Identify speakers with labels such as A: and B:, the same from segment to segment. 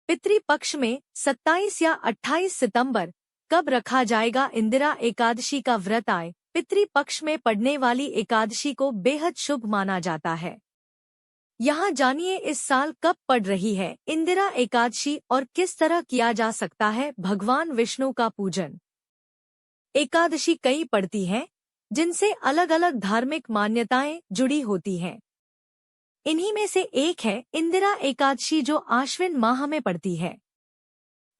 A: पितृपक्ष में 27 या 28 सितंबर कब रखा जाएगा इंदिरा एकादशी का व्रत आए। पितृपक्ष में पड़ने वाली एकादशी को बेहद शुभ माना जाता है। यहाँ जानिए इस साल कब पड़ रही है इंदिरा एकादशी और किस तरह किया जा सकता है भगवान विष्णु का पूजन। एकादशी कई पड़ती हैं, जिनसे अलग अलग धार्मिक मान्यताएं जुड़ी होती हैं। इन्हीं में से एक है इंदिरा एकादशी जो आश्विन माह में पड़ती है।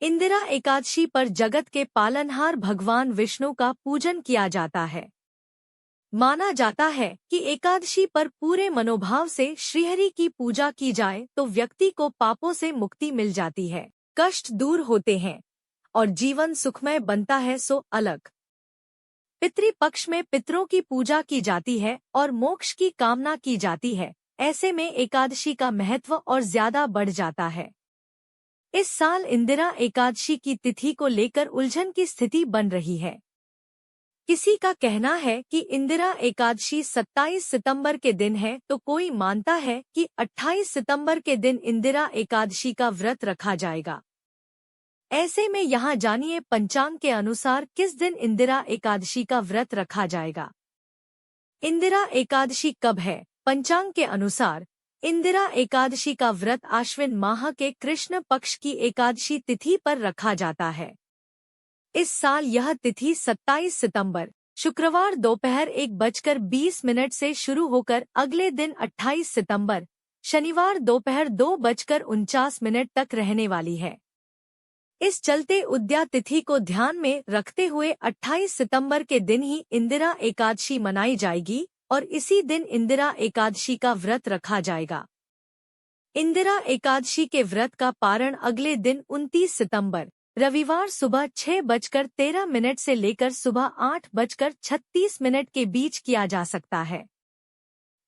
A: इंदिरा एकादशी पर जगत के पालनहार भगवान विष्णु का पूजन किया जाता है। माना जाता है कि एकादशी पर पूरे मनोभाव से श्रीहरि की पूजा की जाए तो व्यक्ति को पापों से मुक्ति मिल जाती है, कष्ट दूर होते हैं और जीवन सुखमय बनता है। सो अलग पितृपक्ष में पितरों की पूजा की जाती है और मोक्ष की कामना की जाती है। ऐसे में एकादशी का महत्व और ज्यादा बढ़ जाता है। इस साल इंदिरा एकादशी की तिथि को लेकर उलझन की स्थिति बन रही है। किसी का कहना है कि इंदिरा एकादशी 27 सितंबर के दिन है तो कोई मानता है कि 28 सितंबर के दिन इंदिरा एकादशी का व्रत रखा जाएगा। ऐसे में यहाँ जानिए पंचांग के अनुसार किस दिन इंदिरा एकादशी का व्रत रखा जाएगा। इंदिरा एकादशी कब है। पंचांग के अनुसार इंदिरा एकादशी का व्रत आश्विन माह के कृष्ण पक्ष की एकादशी तिथि पर रखा जाता है। इस साल यह तिथि 27 सितंबर शुक्रवार दोपहर 1:20 से शुरू होकर अगले दिन 28 सितंबर शनिवार दोपहर 2:49 तक रहने वाली है। इस चलते उद्या तिथि को ध्यान में रखते हुए 28 सितंबर के दिन ही इंदिरा एकादशी मनाई जाएगी और इसी दिन इंदिरा एकादशी का व्रत रखा जाएगा। इंदिरा एकादशी के व्रत का पारण अगले दिन 29 सितंबर रविवार सुबह 6:13 से लेकर सुबह 8:36 के बीच किया जा सकता है।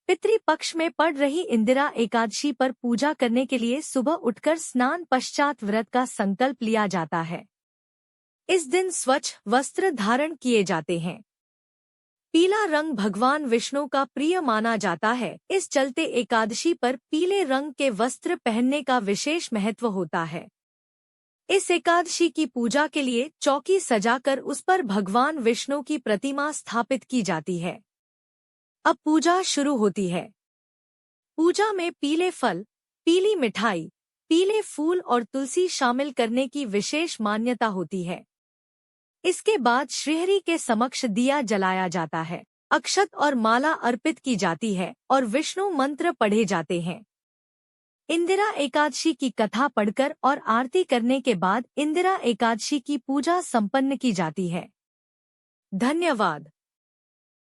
A: पितृपक्ष में पड़ रही इंदिरा एकादशी पर पूजा करने के लिए सुबह उठकर स्नान पश्चात व्रत का संकल्प लिया जाता है। इस दिन स्वच्छ वस्त्र धारण किए जाते हैं। पीला रंग भगवान विष्णु का प्रिय माना जाता है, इस चलते एकादशी पर पीले रंग के वस्त्र पहनने का विशेष महत्व होता है। इस एकादशी की पूजा के लिए चौकी सजाकर उस पर भगवान विष्णु की प्रतिमा स्थापित की जाती है। अब पूजा शुरू होती है। पूजा में पीले फल, पीली मिठाई, पीले फूल और तुलसी शामिल करने की विशेष मान्यता होती है। इसके बाद श्रीहरि के समक्ष दिया जलाया जाता है, अक्षत और माला अर्पित की जाती है और विष्णु मंत्र पढ़े जाते हैं। इंदिरा एकादशी की कथा पढ़कर और आरती करने के बाद इंदिरा एकादशी की पूजा संपन्न की जाती है। धन्यवाद।